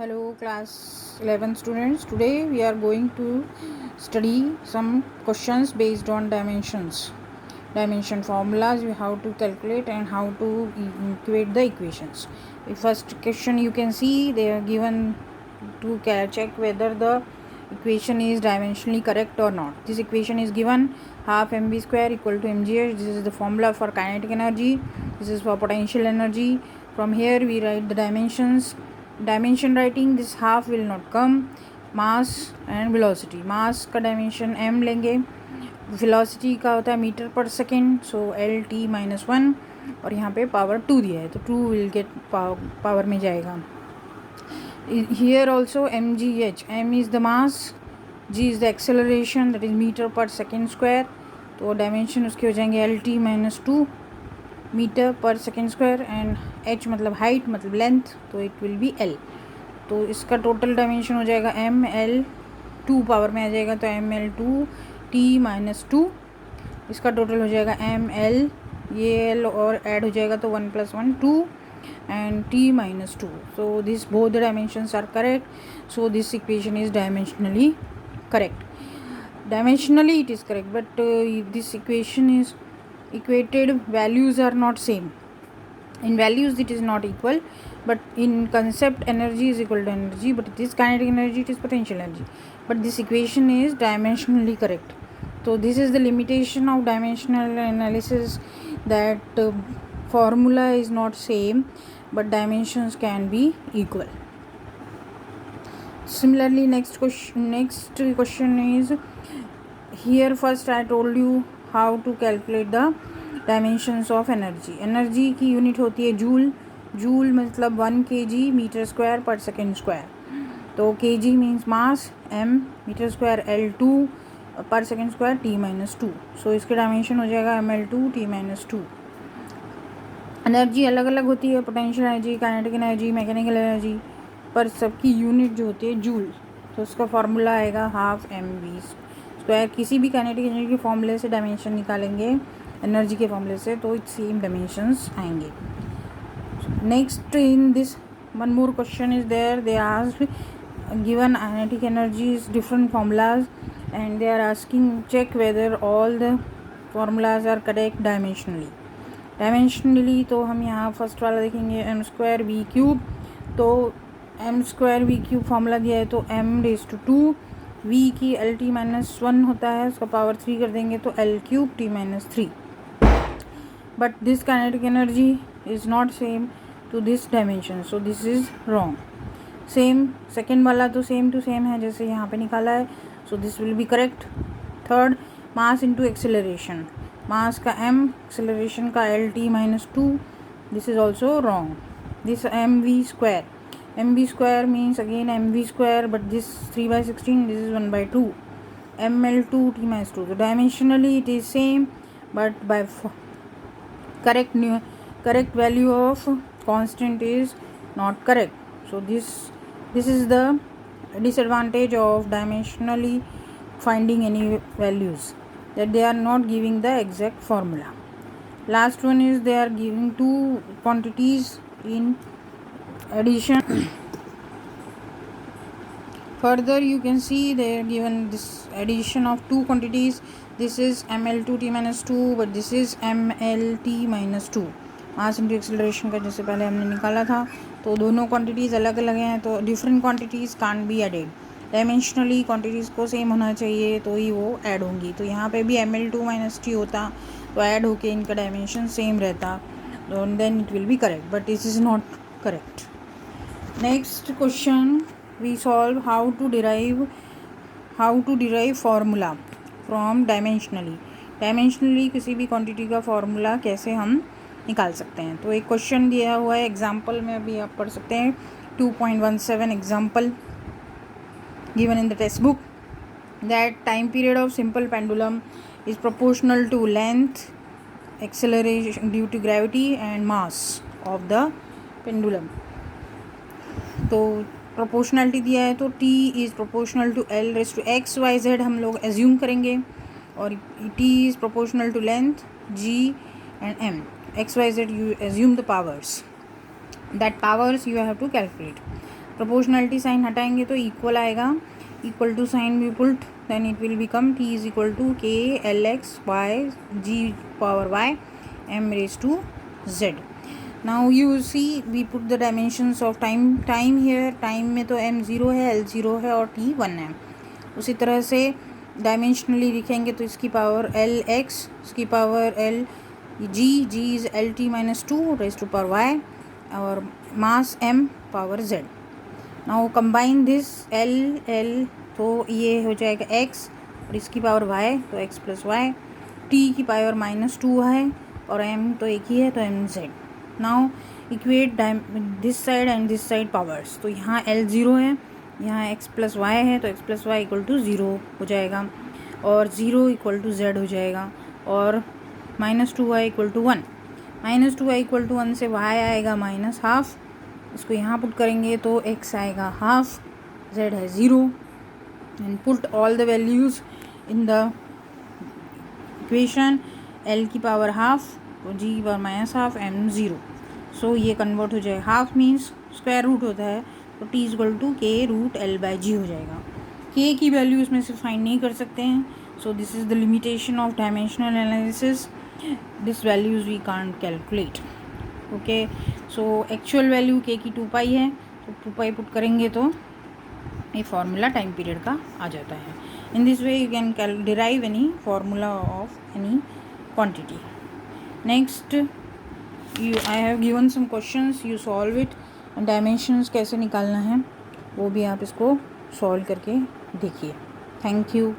Hello class 11 students. Today we are going to study some questions based on dimensions. Dimension formulas, how to calculate and how to equate the equations. The first question you can see they are given to check whether the equation is dimensionally correct or not. This equation is given half mv square equal to mgh. This is the formula for kinetic energy. This is for potential energy. From here we write the dimensions. Dimension writing, this half will not come. Mass and velocity, mass का dimension m लेंगे, velocity का होता है metre per second, so L T minus one, और यहाँ पे power 2 दिया है तो 2 विल गेट पावर में जाएगा. Here also M G H, M is the mass, G is the acceleration, that is metre per second square, तो dimension उसके हो जाएंगे L T minus 2 metre per second square, and h मतलब height मतलब length, तो it will be l. तो इसका total dimension हो जाएगा एम एल 2 पावर में आ जाएगा तो एम एल 2 टी माइनस 2. इसका टोटल हो जाएगा एम एल, ये एल और ऐड हो जाएगा तो 1 + 1 2 and T minus 2. So this both the dimensions are correct, so this equation is dimensionally correct. Dimensionally it is correct, but this equation is equated, values are not same. In values it is not equal, but in concept energy is equal to energy, but it is kinetic energy, it is potential energy, but this equation is dimensionally correct. So this is the limitation of dimensional analysis, that formula is not same but dimensions can be equal. Similarly, next question is, here first I told you how to calculate the dimensions of energy. Energy की unit होती है joule. Joule मतलब 1 kg metre square per second square, तो kg means mass, m metre square L2 per second square t minus 2. So इसके dimension हो जाएगा ml2 t minus 2. Energy अलग अलग होती है, potential energy, kinetic energy, mechanical energy, पर सबकी यूनिट जो होती है जूल. तो उसका फार्मूला आएगा हाफ एम वी स्क्वायर. किसी भी काइनेटिक एनर्जी के फॉर्मूले से डायमेंशन निकालेंगे, एनर्जी के फॉर्मूले से, तो सेम डायमेंशंस आएंगे. Next in this one more question is there, they asked given kinetic energies different formulas and they are asking check whether all the formulas are correct dimensionally. Dimensionally तो हम यहाँ first वाला देखेंगे M square V cube. तो M square V cube formula दिया है तो M raise to 2, V की एल टी माइनस 1 होता है, उसका पावर 3 कर देंगे तो L cube T minus 3. But this kinetic energy is not same to this dimension, so this is wrong. Same second वाला तो सेम टू सेम है जैसे यहाँ पे निकाला है, so this will be correct. Third, mass into acceleration, mass का m, acceleration का L T minus 2, this is also wrong. This M V square, M V square means again M V square, but this 3/16, this is 1/2, M L 2 T minus 2. तो dimensionally it is same, but by correct value of constant is not correct. So this is the disadvantage of dimensionally finding any values, that they are not giving the exact formula. Last one is they are giving two quantities in addition. Further you can see they are given this addition of two quantities. This is ml2 t minus 2, but this is mlt minus 2. Mass into acceleration का जैसे पहले हमने निकाला था, तो दोनों quantities अलग अलग हैं, तो different quantities can't be added. Dimensionally quantities को सेम होना चाहिए तो ही वो ऐड होंगी. तो यहाँ पे भी ml2 माइनस टी होता तो ऐड होके इनका डायमेंशन सेम रहता, then it will be correct, but this is not correct. Next question we solve how to derive formula from dimensionally. Dimensionally किसी भी क्वांटिटी का फॉर्मूला कैसे हम निकाल सकते हैं. तो एक क्वेश्चन दिया हुआ है एग्जाम्पल में, अभी आप पढ़ सकते हैं. 2.17 example given in the text book, that time period of simple pendulum is proportional to length, acceleration due to gravity and mass of the pendulum. तो प्रोपोर्शनलिटी दिया है तो t is proportional to l raise to x y z हम लोग assume करेंगे, और t is proportional to length g and m. x y z you assume the powers, that powers you have to calculate. Proportionality sign हटाएंगे तो equal आएगा, equal to sign we put, then it will become t is equal to k lx y g power y m raised to z. Now you see we put the dimensions of time here. Time में तो m 0 है, l 0 है और t 1 है. उसी तरह से dimensionally लिखेंगे तो इसकी पावर एल एक्स, इसकी power L G is L T minus 2 raise to power Y और mass m power z. Now combine this L तो ये हो जाएगा x और इसकी पावर y तो x प्लस वाई, t की पावर माइनस 2 है और m तो एक ही है तो m z. Now equate this side and this side powers. तो यहाँ l 0 है, यहाँ x प्लस वाई है तो x plus Y equal to 0 हो जाएगा और 0 इक्वल टू z हो जाएगा और minus 2y equal to 1. Minus 2y equal to 1 से y आएगा माइनस हाफ, इसको यहाँ पुट करेंगे तो x आएगा हाफ, z है 0 and put all the values in the equation. l की पावर हाफ तो g की पावर माइनस हाफ m 0. सो ये कन्वर्ट हो जाएगा, हाफ मीन्स स्क्वायर रूट होता है तो t is equal to k root l by g हो जाएगा. k की वैल्यू इसमें से फाइंड नहीं कर सकते हैं. So this is the limitation of dimensional analysis. This values we can't calculate. Okay, so actual value k की 2 पाई है तो 2 पाई पुट करेंगे तो ये फार्मूला टाइम पीरियड का आ जाता है. In this way you can derive any formula of any quantity. Next I have given some questions, you solve it. Dimensions कैसे निकालना है वो भी आप इसको सॉल्व करके देखिए. Thank you.